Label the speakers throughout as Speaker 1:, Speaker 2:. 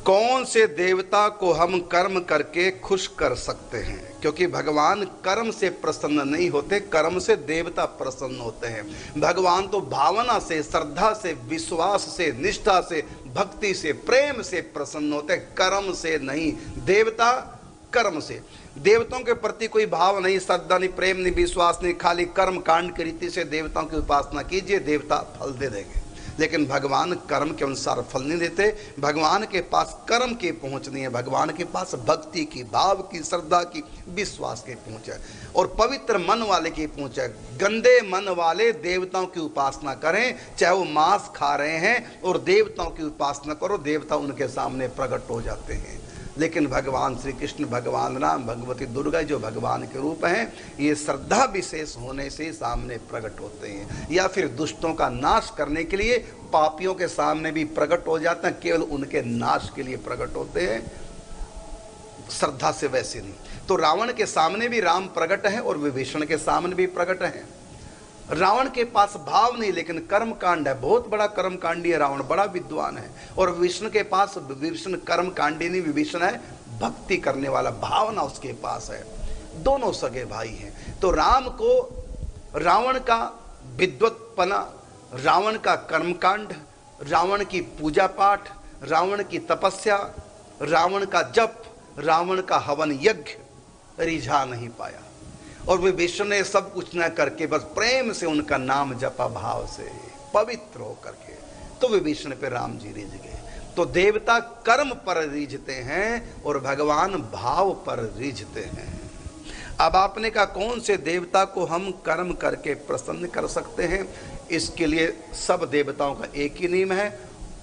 Speaker 1: कौन से देवता को हम कर्म करके खुश कर सकते हैं? क्योंकि भगवान कर्म से प्रसन्न नहीं होते, कर्म से देवता प्रसन्न होते हैं। भगवान तो भावना से, श्रद्धा से, विश्वास से, निष्ठा से, भक्ति से, प्रेम से प्रसन्न होते हैं, कर्म से नहीं। देवता कर्म से, देवताओं के प्रति कोई भाव नहीं, श्रद्धा नहीं, प्रेम नहीं, विश्वास नहीं, खाली कर्म कांड की रीति से देवताओं की उपासना कीजिए, देवता फल दे देंगे। लेकिन भगवान कर्म के अनुसार फल नहीं देते। भगवान के पास कर्म की पहुंच नहीं है, भगवान के पास भक्ति की, भाव की, श्रद्धा की, विश्वास की पहुंच है और पवित्र मन वाले की पहुंच है। गंदे मन वाले देवताओं की उपासना करें, चाहे वो मांस खा रहे हैं, और देवताओं की उपासना करो, देवता उनके सामने प्रकट हो जाते हैं। लेकिन भगवान श्री कृष्ण, भगवान राम, भगवती दुर्गा जो भगवान के रूप हैं, ये श्रद्धा विशेष होने से सामने प्रकट होते हैं, या फिर दुष्टों का नाश करने के लिए पापियों के सामने भी प्रकट हो जाते हैं, केवल उनके नाश के लिए प्रकट होते हैं, श्रद्धा से वैसे नहीं। तो रावण के सामने भी राम प्रकट है और विभीषण के सामने भी प्रकट है। रावण के पास भाव नहीं, लेकिन कर्म कांड है, बहुत बड़ा कर्म कांडी है रावण, बड़ा विद्वान है। और विभीषण के पास, विभीषण कर्म कांडी नहीं, विभीषण है भक्ति करने वाला, भावना उसके पास है। दोनों सगे भाई हैं। तो राम को रावण का विद्वत्पना, रावण का कर्मकांड, रावण की पूजा पाठ, रावण की तपस्या, रावण का जप, रावण का हवन यज्ञ रिझा नहीं पाया। और विभीषण ने सब कुछ न करके बस प्रेम से उनका नाम जपा, भाव से, पवित्र होकर के, तो विभीषण पे राम जी रिझ गए। तो देवता कर्म पर रिझते हैं और भगवान भाव पर रिझते हैं। अब आपने कहा कौन से देवता को हम कर्म करके प्रसन्न कर सकते हैं? इसके लिए सब देवताओं का एक ही नियम है,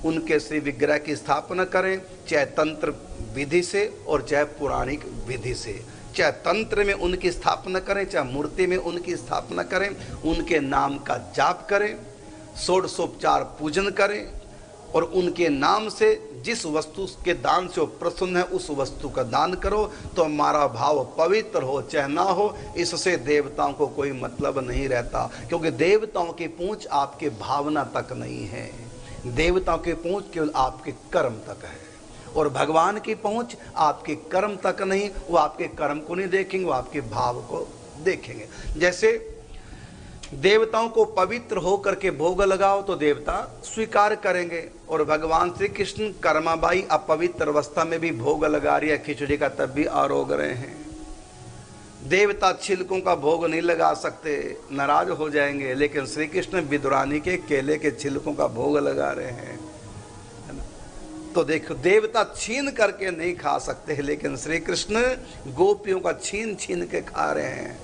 Speaker 1: उनके श्री विग्रह की स्थापना करें, चाहे तंत्र विधि से और चाहे पुराणिक विधि से। चाहे तंत्र में उनकी स्थापना करें, चाहे मूर्ति में उनकी स्थापना करें, उनके नाम का जाप करें, षोडशोपचार पूजन करें, और उनके नाम से जिस वस्तु के दान से वो प्रसन्न है उस वस्तु का दान करो, तो हमारा भाव पवित्र हो चाहे ना हो, इससे देवताओं को कोई मतलब नहीं रहता। क्योंकि देवताओं की पहुंच आपके भावना तक नहीं है, देवताओं की पहुंच केवल आपके कर्म तक है, और भगवान की पहुंच आपके कर्म तक नहीं। वो आपके कर्म को नहीं देखेंगे, वो आपके भाव को देखेंगे। जैसे देवताओं को पवित्र होकर के भोग लगाओ तो देवता स्वीकार करेंगे, और भगवान श्री कृष्ण कर्माबाई अपवित्र अवस्था में भी भोग लगा रही है खिचड़ी का, तब भी आरोग रहे हैं। देवता छिलकों का भोग नहीं लगा सकते, नाराज हो जाएंगे, लेकिन श्री कृष्ण विदुरानी के केले के छिलकों का भोग लगा रहे हैं। तो देखो, देवता छीन करके नहीं खा सकते, लेकिन श्री कृष्ण गोपियों का छीन छीन के खा रहे हैं।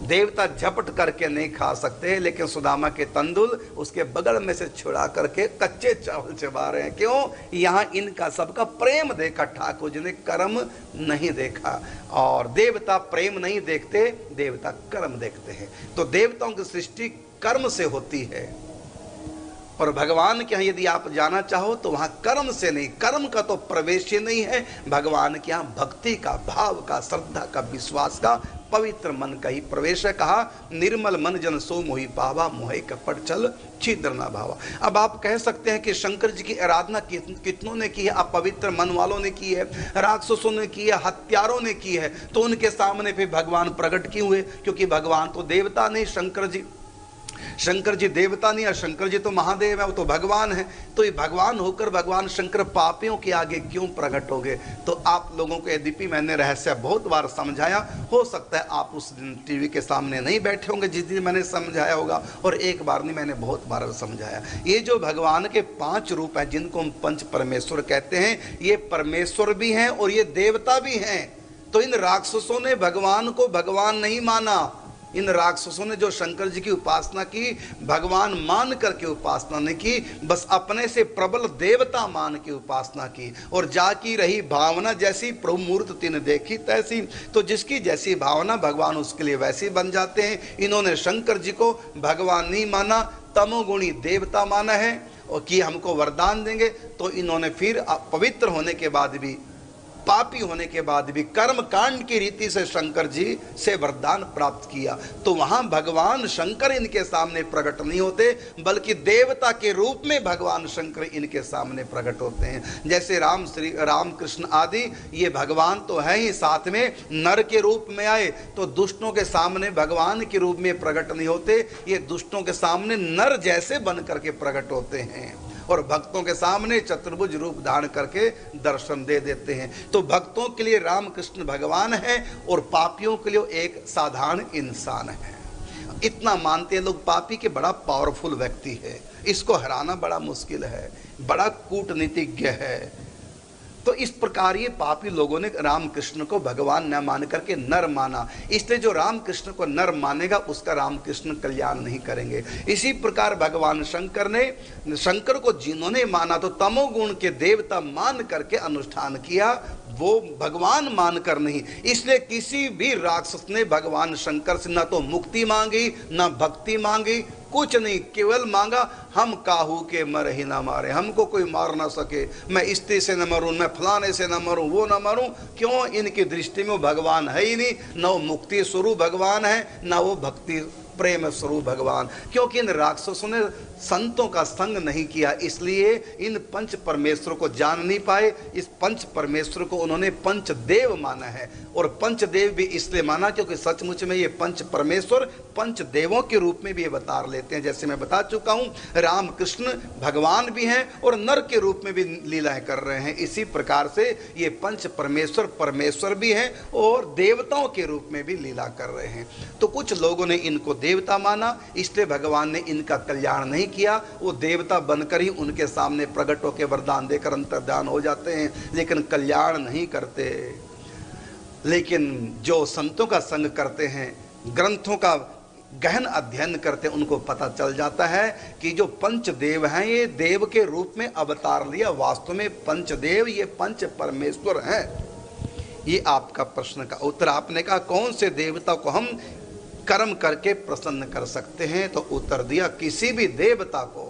Speaker 1: देवता झपट करके नहीं खा सकते, लेकिन सुदामा के तंदुल उसके बगल में से छुड़ा करके कच्चे चावल चबा रहे हैं। क्यों? यहाँ इनका सबका प्रेम देखा ठाकुर जी ने, कर्म नहीं देखा। और देवता प्रेम नहीं देखते, देवता कर्म देखते हैं। तो देवताओं की सृष्टि कर्म से होती है, और भगवान के यहाँ यदि आप जाना चाहो तो वहाँ कर्म से नहीं, कर्म का तो प्रवेश ही नहीं है। भगवान के यहाँ भक्ति का, भाव का, श्रद्धा का, विश्वास का, पवित्र मन का ही प्रवेश है। कहा निर्मल मन जन सो मोहि पावा, मोहे कपट छल छिद्र न भावा। अब आप कह सकते हैं कि शंकर जी की आराधना कितनों ने की है? अपवित्र मन वालों ने की है, राक्षसों ने की है, हत्यारों ने की है, तो उनके सामने फिर भगवान प्रकट क्यों हुए? क्योंकि भगवान तो देवता नहीं, शंकर जी देवता नहीं है, शंकर जी तो महादेव है, वो तो भगवान है। तो ये भगवान होकर भगवान शंकर पापियों के आगे क्यों प्रकट हो गए? तो आप लोगों को यद्यपि मैंने रहस्य बहुत बार समझाया, हो सकता है आप उस दिन टीवी के सामने नहीं बैठे होंगे जिस दिन मैंने समझाया होगा, और एक बार नहीं, मैंने बहुत बार समझाया। ये जो भगवान के 5 रूप हैं जिनको हम पंच परमेश्वर कहते हैं, ये परमेश्वर भी हैं और ये देवता भी हैं। तो इन राक्षसों ने भगवान को भगवान नहीं माना, इन राक्षसों ने जो शंकर जी की उपासना की, भगवान मान करके उपासना नहीं की, बस अपने से प्रबल देवता मान के उपासना की। और जाकी रही भावना जैसी, प्रभु मूर्त तिन देखी तैसी। तो जिसकी जैसी भावना भगवान उसके लिए वैसी बन जाते हैं। इन्होंने शंकर जी को भगवान नहीं माना, तमोगुणी देवता माना है, और कि हमको वरदान देंगे। तो इन्होंने फिर पवित्र होने के बाद भी पापी होने के बाद भी कर्म कांड की रीति से शंकर जी से वरदान प्राप्त किया, तो वहां भगवान शंकर इनके सामने प्रकट नहीं होते, बल्कि देवता के रूप में भगवान शंकर इनके सामने प्रकट होते हैं। जैसे राम कृष्ण आदि ये भगवान तो है ही, साथ में नर के रूप में आए तो दुष्टों के सामने भगवान के रूप में प्रकट नहीं होते, ये दुष्टों के सामने नर जैसे बन करके प्रकट होते हैं और भक्तों के सामने चतुर्भुज रूप धारण करके दर्शन दे देते हैं। तो भक्तों के लिए रामकृष्ण भगवान है और पापियों के लिए एक साधारण इंसान है। इतना मानते हैं लोग पापी के बड़ा पावरफुल व्यक्ति है, इसको हराना बड़ा मुश्किल है, बड़ा कूटनीतिज्ञ है। तो इस प्रकार ये पापी लोगों ने रामकृष्ण को भगवान न मान करके नर माना, इसलिए जो रामकृष्ण को नर मानेगा उसका रामकृष्ण कल्याण नहीं करेंगे। इसी प्रकार भगवान शंकर को जिन्होंने माना तो तमोगुण के देवता मान करके अनुष्ठान किया, वो भगवान मानकर नहीं। इसलिए किसी भी राक्षस ने भगवान शंकर से न तो मुक्ति मांगी न भक्ति मांगी, कुछ नहीं, केवल मांगा हम काहू के मर ही ना मारे, हमको कोई मार ना सके, मैं स्त्री से न मरूं, मैं फलाने से न मरूं, वो न मरूं। क्यों? इनकी दृष्टि में वो भगवान है ही नहीं, न वो मुक्ति स्वरूप भगवान है न वो भक्ति प्रेम स्वरूप भगवान। क्योंकि इन राक्षसों ने संतों का संग नहीं किया, इसलिए इन पंच परमेश्वर को जान नहीं पाए। इस पंच परमेश्वर को उन्होंने पंचदेव माना है, और पंचदेव भी इसलिए माना क्योंकि सचमुच में ये पंच परमेश्वर पंच देवों के रूप में भी अवतार लेते हैं। जैसे मैं बता चुका हूँ, रामकृष्ण भगवान भी हैं और नर के रूप में भी लीलाएं कर रहे हैं। इसी प्रकार से ये पंच परमेश्वर परमेश्वर भी हैं और देवताओं के रूप में भी लीला कर रहे हैं। तो कुछ लोगों ने इनको देवता माना, इसलिए भगवान ने इनका कल्याण नहीं किया। वो देवता बनकर ही उनके सामने प्रकट होकर वरदान देकर अंतर्धान हो जाते हैं, लेकिन कल्याण नहीं करते। लेकिन जो संतों का संग करते हैं, ग्रंथों का गहन अध्ययन करते हैं, उनको पता चल जाता है कि जो पंचदेव हैं ये देव के रूप में अवतार लिया। वास्तव में पंचदेव ये पंच परमेश्वर हैं। ये आपका प्रश्न का उत्तर। आपने कहा कौन से देवता को हम कर्म करके प्रसन्न कर सकते हैं, तो उत्तर दिया किसी भी देवता को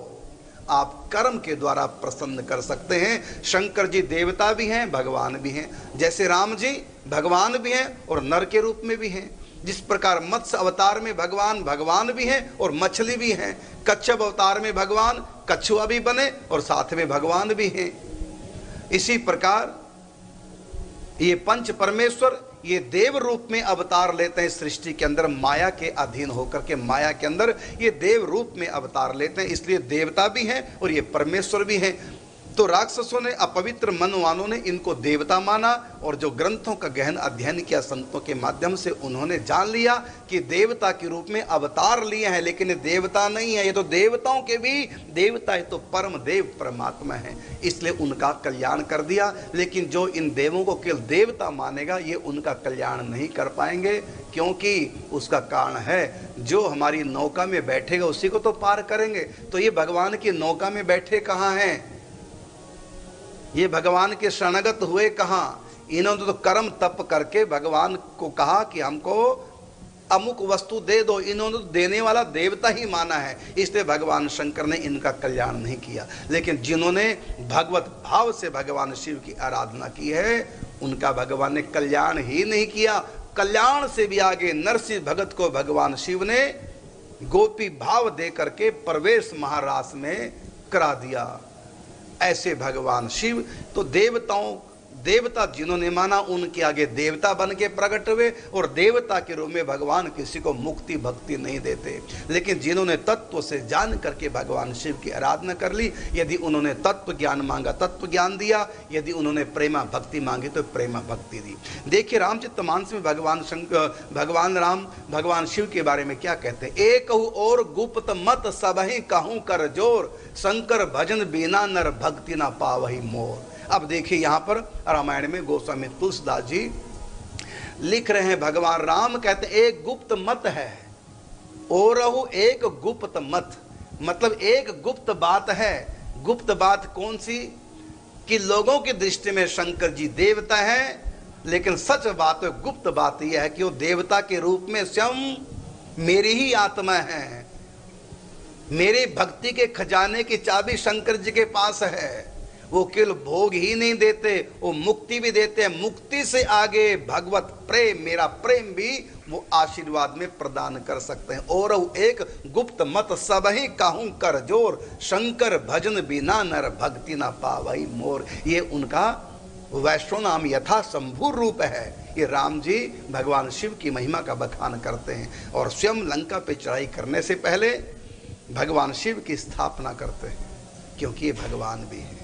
Speaker 1: आप कर्म के द्वारा प्रसन्न कर सकते हैं। शंकर जी देवता भी हैं, भगवान भी हैं। जैसे राम जी भगवान भी हैं और नर के रूप में भी हैं। जिस प्रकार मत्स्य अवतार में भगवान भगवान भी हैं और मछली भी हैं, कच्छप अवतार में भगवान कछुआ भी बने और साथ में भगवान भी हैं। इसी प्रकार ये पंच परमेश्वर ये देव रूप में अवतार लेते हैं सृष्टि के अंदर, माया के अधीन होकर के माया के अंदर ये देव रूप में अवतार लेते हैं। इसलिए देवता भी हैं और ये परमेश्वर भी हैं। तो राक्षसों ने, अपवित्र मनवानों ने इनको देवता माना, और जो ग्रंथों का गहन अध्ययन किया संतों के माध्यम से उन्होंने जान लिया कि देवता के रूप में अवतार लिए हैं, लेकिन ये देवता नहीं है, ये तो देवताओं के भी देवता है, तो परम देव परमात्मा है, इसलिए उनका कल्याण कर दिया। लेकिन जो इन देवों को केवल देवता मानेगा ये उनका कल्याण नहीं कर पाएंगे, क्योंकि उसका कारण है जो हमारी नौका में बैठेगा उसी को तो पार करेंगे। तो ये भगवान की नौका में बैठे कहाँ हैं? ये भगवान के शरणागत हुए कहाँ? इन्होंने तो कर्म तप करके भगवान को कहा कि हमको अमुक वस्तु दे दो, इन्होंने तो देने वाला देवता ही माना है, इसलिए भगवान शंकर ने इनका कल्याण नहीं किया। लेकिन जिन्होंने भगवत भाव से भगवान शिव की आराधना की है उनका भगवान ने कल्याण ही नहीं किया। कल्याण से भी आगे नरसिंह भगत को भगवान शिव ने गोपी भाव दे करके प्रवेश महारास में करा दिया। ऐसे भगवान शिव तो देवता जिन्होंने माना उनके आगे देवता बन के प्रकट हुए, और देवता के रूप में भगवान किसी को मुक्ति भक्ति नहीं देते। लेकिन जिन्होंने तत्व से जान करके भगवान शिव की आराधना कर ली, यदि उन्होंने तत्व ज्ञान मांगा तत्व ज्ञान दिया, यदि उन्होंने प्रेमा भक्ति मांगी तो प्रेमा भक्ति दी। देखिए रामचरितमानस में भगवान राम भगवान शिव के बारे में क्या कहते हैं? एक और गुप्त मत सबहि कहूँ कर जोर, शंकर भजन बिना नर भक्ति ना पावहि मोर। अब देखिए यहाँ पर रामायण में गोस्वामी तुलसीदास जी लिख रहे हैं, भगवान राम कहते हैं एक गुप्त मत है, और एक गुप्त मत, मतलब एक गुप्त बात है। गुप्त बात कौन सी? कि लोगों की दृष्टि में शंकर जी देवता है, लेकिन सच बात गुप्त बात यह है कि वो देवता के रूप में स्वयं मेरी ही आत्मा है। मेरे भक्ति के खजाने की चाबी शंकर जी के पास है। वो केवल भोग ही नहीं देते, वो मुक्ति भी देते हैं। मुक्ति से आगे भगवत प्रेम, मेरा प्रेम भी वो आशीर्वाद में प्रदान कर सकते हैं। और एक गुप्त मत सबहि काहू कर जोर, शंकर भजन बिना नर भक्ति ना पावई मोर। ये उनका वैष्णव नाम यथा शंभुर रूप है। ये राम जी भगवान शिव की महिमा का बखान करते हैं और स्वयं लंका पे चढ़ाई करने से पहले भगवान शिव की स्थापना करते हैं, क्योंकि ये भगवान भी हैं।